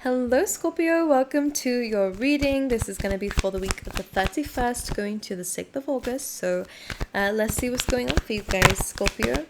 Hello, Scorpio. Welcome to your reading. This is going to be for the week of the 31st, going to the 6th of August. So let's see what's going on for you guys, Scorpio.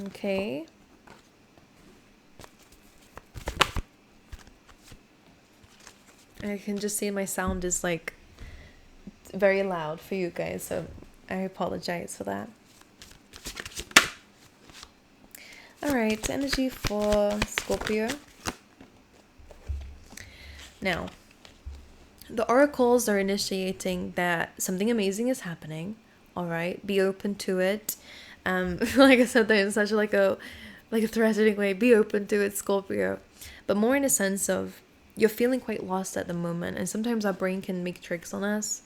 Okay. I can just see my sound is like very loud for you guys, so I apologize for that. Alright, energy for Scorpio. Now, the oracles are initiating that something amazing is happening. Alright, be open to it. Like I said, that in such like a threatening way. Be open to it, Scorpio. But more in a sense of you're feeling quite lost at the moment, and sometimes our brain can make tricks on us.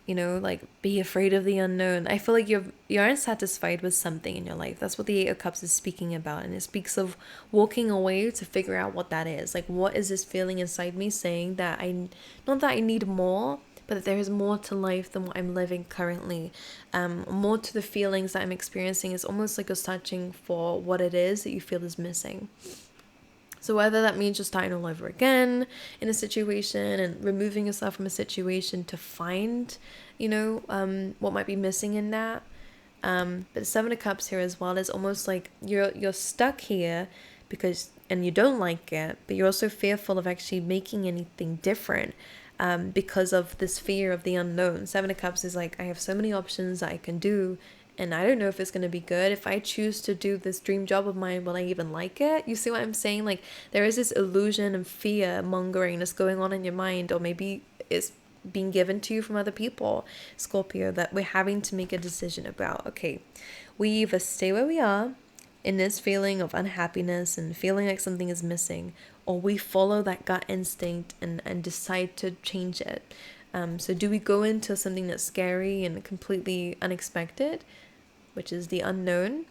You know, like be afraid of the unknown. I feel like you're unsatisfied with something in your life. That's what the Eight of Cups is speaking about, and it speaks of walking away to figure out what that is. Like, what is this feeling inside me saying that not that I need more, but that there is more to life than what I'm living currently. More to the feelings that I'm experiencing. Is almost like a searching for what it is that you feel is missing. So whether that means just starting all over again in a situation and removing yourself from a situation to find, what might be missing in that. But the Seven of Cups here as well is almost like you're stuck here and you don't like it, but you're also fearful of actually making anything different. Because of this fear of the unknown. Seven of Cups is like, I have so many options that I can do, and I don't know if it's going to be good. If I choose to do this dream job of mine, will I even like it? You see what I'm saying? Like, there is this illusion and fear mongering that's going on in your mind, or maybe it's being given to you from other people, Scorpio, that we're having to make a decision about. Okay, we either stay where we are in this feeling of unhappiness and feeling like something is missing, or we follow that gut instinct and decide to change it. So do we go into something that's scary and completely unexpected, which is the unknown,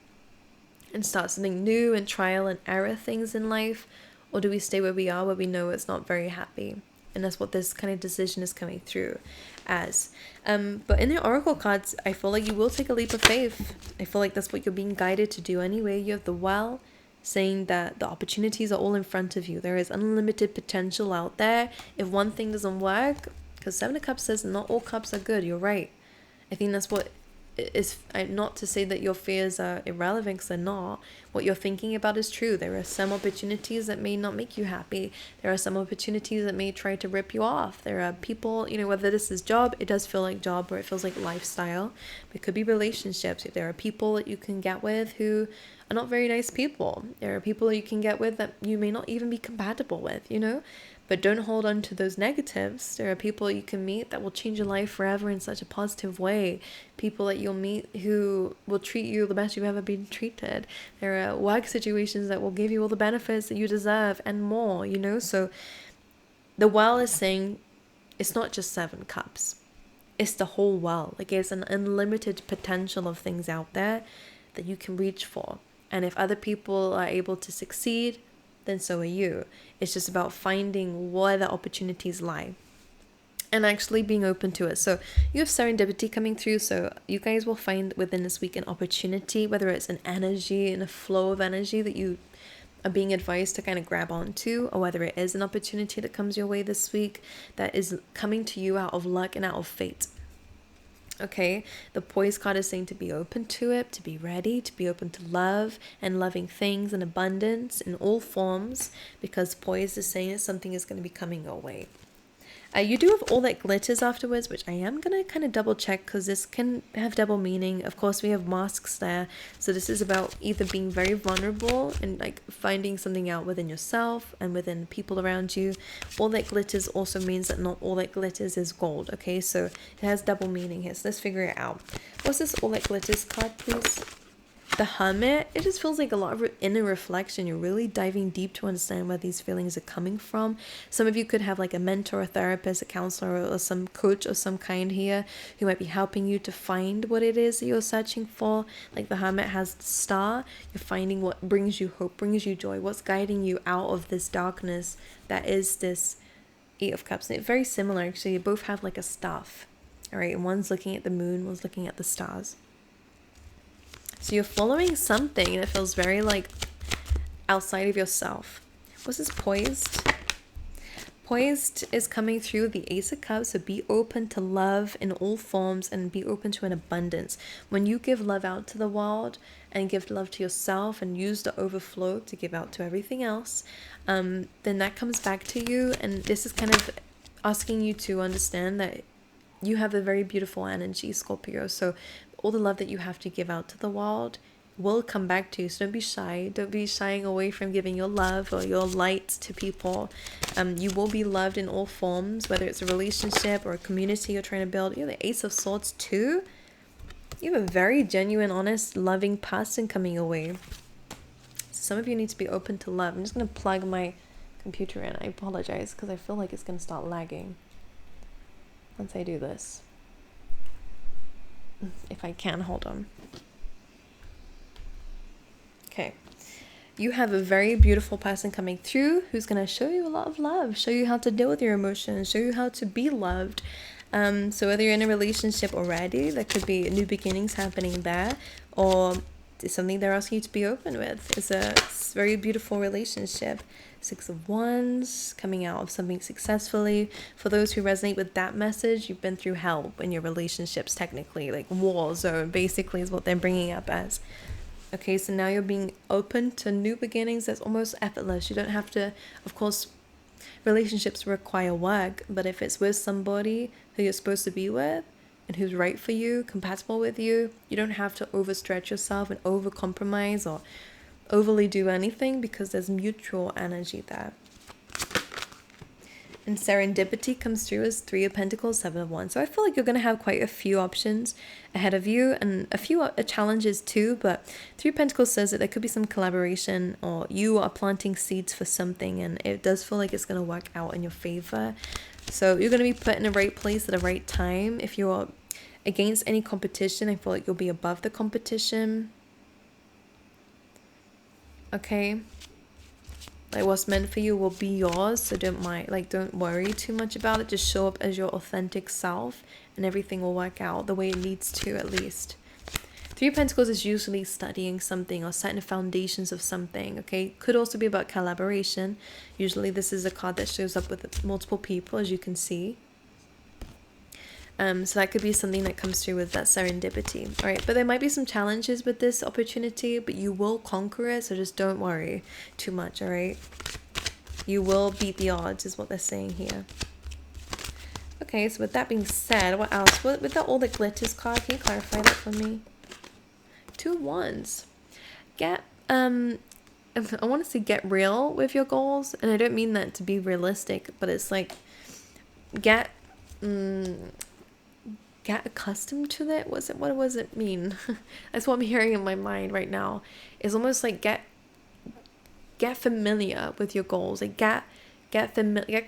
and start something new and trial and error things in life? Or do we stay where we are, where we know it's not very happy? And that's what this kind of decision is coming through as. But in the oracle cards, I feel like you will take a leap of faith. I feel like that's what you're being guided to do anyway. You have the well, saying that the opportunities are all in front of you. There is unlimited potential out there. If one thing doesn't work, because Seven of Cups says not all cups are good. You're right. I think that's what is, not to say that your fears are irrelevant, because they're not. What you're thinking about is true. There are some opportunities that may not make you happy. There are some opportunities that may try to rip you off. There are people, whether this is job, it does feel like job, or it feels like lifestyle. It could be relationships. There are people that you can get with who are not very nice people. There are people that you can get with that you may not even be compatible with, But don't hold on to those negatives. There are people you can meet that will change your life forever in such a positive way. People that you'll meet who will treat you the best you've ever been treated. There are work situations that will give you all the benefits that you deserve and more, So the well is saying it's not just Seven Cups. It's the whole well. Like, it's an unlimited potential of things out there that you can reach for. And if other people are able to succeed, then so are you. It's just about finding where the opportunities lie and actually being open to it. So you have serendipity coming through. So you guys will find within this week an opportunity, whether it's an energy and a flow of energy that you are being advised to kind of grab onto, or whether it is an opportunity that comes your way this week that is coming to you out of luck and out of fate. Okay, the Poise card is saying to be open to it, to be ready, to be open to love and loving things and abundance in all forms, because Poise is saying that something is going to be coming your way. You do have all that glitters afterwards, which I am going to kind of double check, because this can have double meaning. Of course, we have masks there. So this is about either being very vulnerable and like finding something out within yourself and within people around you. All that glitters also means that not all that glitters is gold. Okay, so it has double meaning here. So let's figure it out. What's this all that glitters card, please? The Hermit. It just feels like a lot of inner reflection. You're really diving deep to understand where these feelings are coming from. Some of you could have like a mentor, a therapist, a counselor, or some coach of some kind here who might be helping you to find what it is that you're searching for. Like the Hermit has the star. You're finding what brings you hope, brings you joy, what's guiding you out of this darkness that is this Eight of Cups. And it's very similar, actually. You both have like a staff. All right, and one's looking at the moon, one's looking at the stars. So you're following something that feels very like outside of yourself. What's this poised? Poised is coming through the Ace of Cups, so be open to love in all forms and be open to an abundance. When you give love out to the world and give love to yourself and use the overflow to give out to everything else, then that comes back to you. And this is kind of asking you to understand that you have a very beautiful energy, Scorpio. So all the love that you have to give out to the world will come back to you. So don't be shy. Don't be shying away from giving your love or your light to people. You will be loved in all forms, whether it's a relationship or a community you're trying to build. You have the Ace of Swords too. You have a very genuine, honest, loving person coming your way. So some of you need to be open to love. I'm just going to plug my computer in. I apologize because I feel like it's going to start lagging once I do this. If I can, hold on. Okay, you have a very beautiful person coming through who's going to show you a lot of love, show you how to deal with your emotions, show you how to be loved. So whether you're in a relationship already, there could be new beginnings happening there, or it's something they're asking you to be open with. It's a very beautiful relationship. 6 of Wands, coming out of something successfully. For those who resonate with that message, you've been through hell in your relationships, technically, like war zone, basically is what they're bringing up as. Okay, so now you're being open to new beginnings. That's almost effortless. You don't have to, of course, relationships require work, but if it's with somebody who you're supposed to be with and who's right for you, compatible with you, you don't have to overstretch yourself and overcompromise or overly do anything because there's mutual energy there. And serendipity comes through as 3 of Pentacles, 7 of Wands. So I feel like you're going to have quite a few options ahead of you and a few challenges too. But 3 of Pentacles says that there could be some collaboration or you are planting seeds for something. And it does feel like it's going to work out in your favor. So you're going to be put in the right place at the right time. If you're against any competition, I feel like you'll be above the competition. Okay. Like what's meant for you will be yours, so don't worry too much about it. Just show up as your authentic self and everything will work out the way it needs to, at least. 3 of Pentacles is usually studying something or setting the foundations of something, okay? Could also be about collaboration. Usually this is a card that shows up with multiple people, as you can see. So that could be something that comes through with that serendipity. All right, but there might be some challenges with this opportunity, but you will conquer it, so just don't worry too much, all right? You will beat the odds is what they're saying here. Okay, so with that being said, what else? With the all that glitters card, can you clarify that for me? 2 of Wands. I want to say get real with your goals, and I don't mean that to be realistic, but it's like get accustomed to that. What does it mean? That's what I'm hearing in my mind right now. It's almost like get familiar with your goals. Like get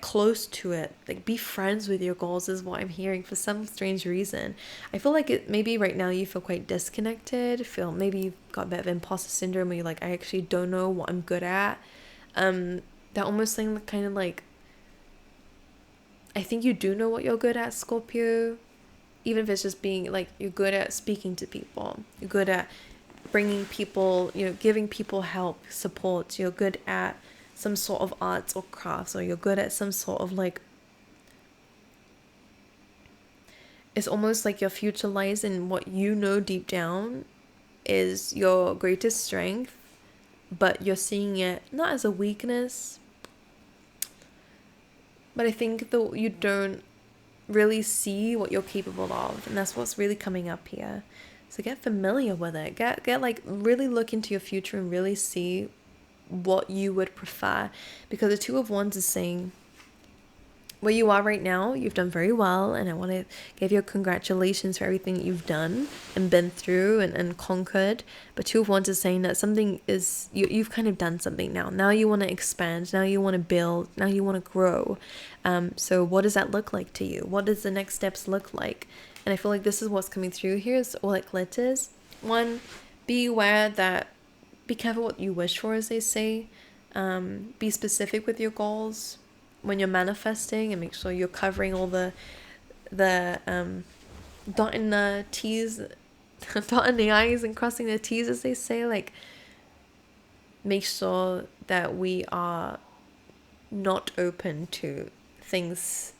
close to it. Like be friends with your goals is what I'm hearing for some strange reason. I feel like maybe right now you feel quite disconnected. Maybe you've got a bit of imposter syndrome where you're like, I actually don't know what I'm good at. That almost thing kind of like, I think you do know what you're good at, Scorpio. Even if it's just being like, you're good at speaking to people, you're good at bringing people, giving people help, support, you're good at some sort of arts or crafts, or you're good at some sort of like, it's almost like your future lies in what you know deep down is your greatest strength, but you're seeing it not as a weakness, but I think that you don't really see what you're capable of, and that's what's really coming up here. So get familiar with it. Get like really look into your future and really see what you would prefer, because the 2 of Wands is saying where you are right now, you've done very well, and I want to give you congratulations for everything that you've done and been through and conquered. But 2 of Wands is saying that something is, you've kind of done something now. Now you want to expand. Now you want to build. Now you want to grow. So what does that look like to you? What does the next steps look like? And I feel like this is what's coming through here is all it glitters. 1, be aware that, be careful what you wish for, as they say. Be specific with your goals when you're manifesting, and make sure you're covering all the dotting the T's, dotting the I's and crossing the T's, as they say. Like, make sure that we are not open to things.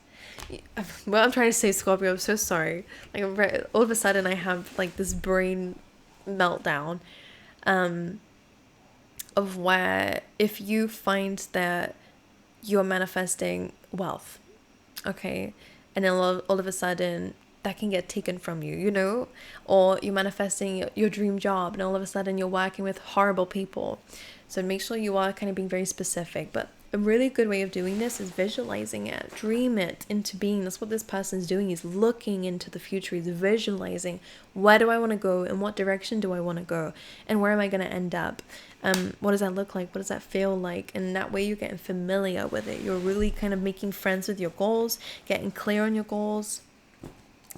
Well, I'm trying to say, Scorpio, I'm so sorry. Like, all of a sudden I have like this brain meltdown, of where if you find that you're manifesting wealth, okay, and then all of a sudden that can get taken from you, you know, or you're manifesting your dream job and all of a sudden you're working with horrible people. So make sure you are kind of being very specific. But a really good way of doing this is visualizing it, dream it into being. That's what this person's doing. He's looking into the future. He's visualizing, where do I want to go, in what direction do I want to go, and where am I going to end up. What does that look like? What does that feel like? And that way you're getting familiar with it. You're really kind of making friends with your goals, getting clear on your goals,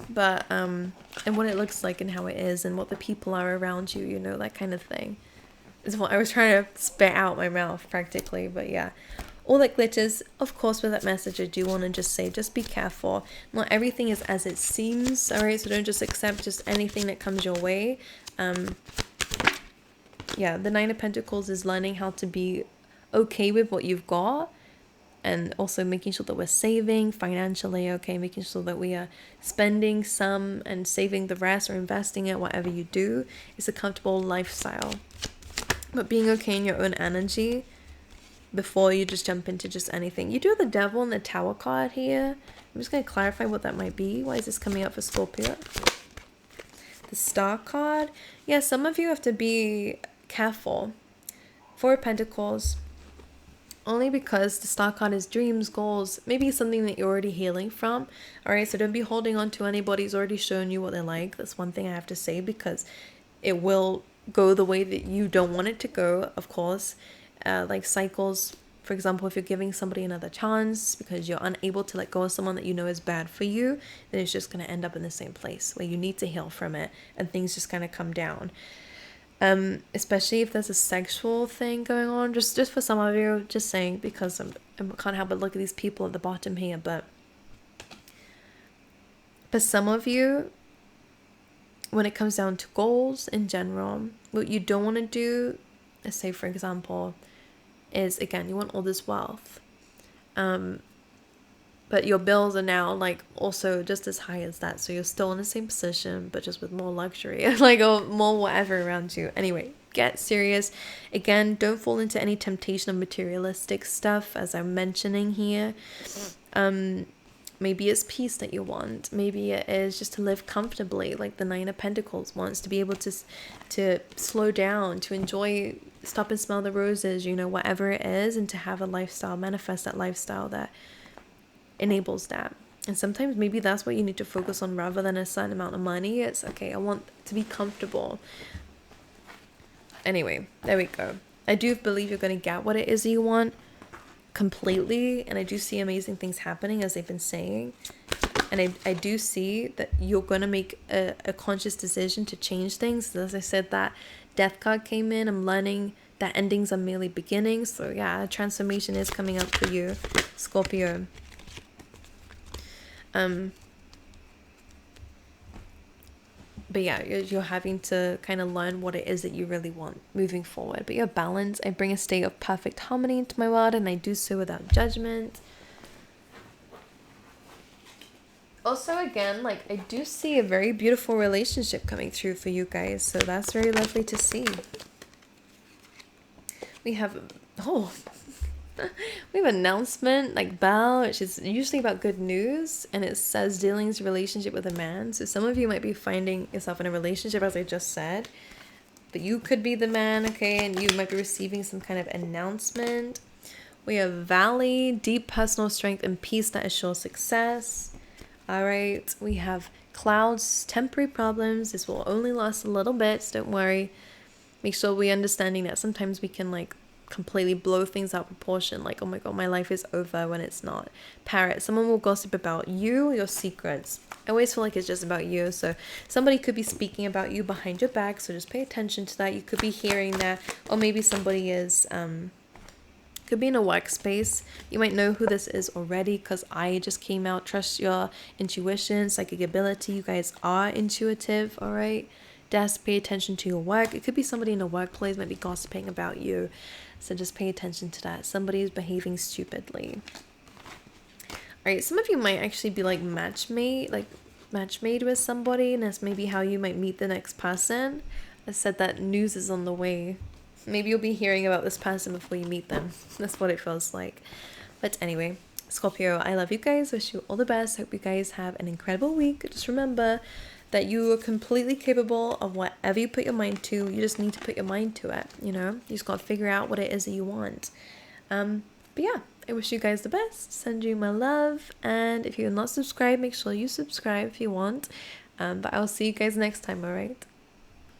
but and what it looks like and how it is and what the people are around you, you know, that kind of thing is what I was trying to spit out my mouth practically. But yeah, all that glitches. Of course, with that message I do want to just say, just be careful. Not everything is as it seems, all right? So don't just accept just anything that comes your way. Yeah, the Nine of Pentacles is learning how to be okay with what you've got, and also making sure that we're saving financially, okay, making sure that we are spending some and saving the rest, or investing it, whatever you do. It's a comfortable lifestyle. But being okay in your own energy before you just jump into just anything. You do have the Devil and the Tower card here. I'm just going to clarify what that might be. Why is this coming up for Scorpio? The Star card. Yeah, some of you have to be careful. Four of Pentacles. Only because the Star card is dreams, goals, maybe something that you're already healing from. All right, so don't be holding on to anybody who's already shown you what they're like. That's one thing I have to say, because it will go the way that you don't want it to go, of course. Like cycles, for example, if you're giving somebody another chance because you're unable to let go of someone that you know is bad for you, then it's just going to end up in the same place where you need to heal from it and things just kind of come down. Especially if there's a sexual thing going on, just for some of you, just saying, because I can't help but look at these people at the bottom here, but some of you, when it comes down to goals in general, what you don't want to do, let's say for example, is, again, you want all this wealth, but your bills are now like also just as high as that, so you're still in the same position but just with more luxury like, or more whatever around you. Anyway, get serious. Again, don't fall into any temptation of materialistic stuff, as I'm mentioning here. Maybe it's peace that you want. Maybe it is just to live comfortably, like the Nine of Pentacles wants, to be able to slow down, to enjoy, stop and smell the roses, you know, whatever it is, and to have a lifestyle, manifest that lifestyle that enables that. And sometimes maybe that's what you need to focus on rather than a certain amount of money. It's okay, I want to be comfortable. Anyway, there we go. I do believe you're going to get what it is you want completely, and I do see amazing things happening, as they've been saying, and I do see that you're going to make a conscious decision to change things. As I said, that Death card came in. I'm learning that endings are merely beginnings. So yeah, transformation is coming up for you, Scorpio. But yeah, you're having to kind of learn what it is that you really want moving forward. But you're balanced. I bring a state of perfect harmony into my world, and I do so without judgment. Also, again, like, I do see a very beautiful relationship coming through for you guys, so that's very lovely to see. We have we have an announcement, like bell, which is usually about good news, and it says dealings relationship with a man. So some of you might be finding yourself in a relationship, as I just said, but you could be the man, okay, and you might be receiving some kind of announcement. We have valley, deep personal strength and peace that assures success. All right, we have clouds, temporary problems. This will only last a little bit, so don't worry. Make sure we're understanding that sometimes we can like completely blow things out of proportion, like, oh my god, my life is over, when it's not. Parrot, someone will gossip about you, your secrets. I always feel like it's just about you, so somebody could be speaking about you behind your back, so just pay attention to that. You could be hearing that, or maybe somebody is could be in a workspace. You might know who this is already, because I just came out. Trust your intuition, psychic ability. You guys are intuitive, all right? Just pay attention to your work. It could be somebody in the workplace might be gossiping about you, so just pay attention to that. Somebody is behaving stupidly. Alright, some of you might actually be like matchmade with somebody, and that's maybe how you might meet the next person. I said that news is on the way. Maybe you'll be hearing about this person before you meet them. That's what it feels like. But anyway, Scorpio, I love you guys. Wish you all the best. Hope you guys have an incredible week. Just remember that you are completely capable of whatever you put your mind to. You just need to put your mind to it, you know? You just got to figure out what it is that you want. But yeah, I wish you guys the best. Send you my love. And if you're not subscribed, make sure you subscribe if you want. But I'll see you guys next time, alright?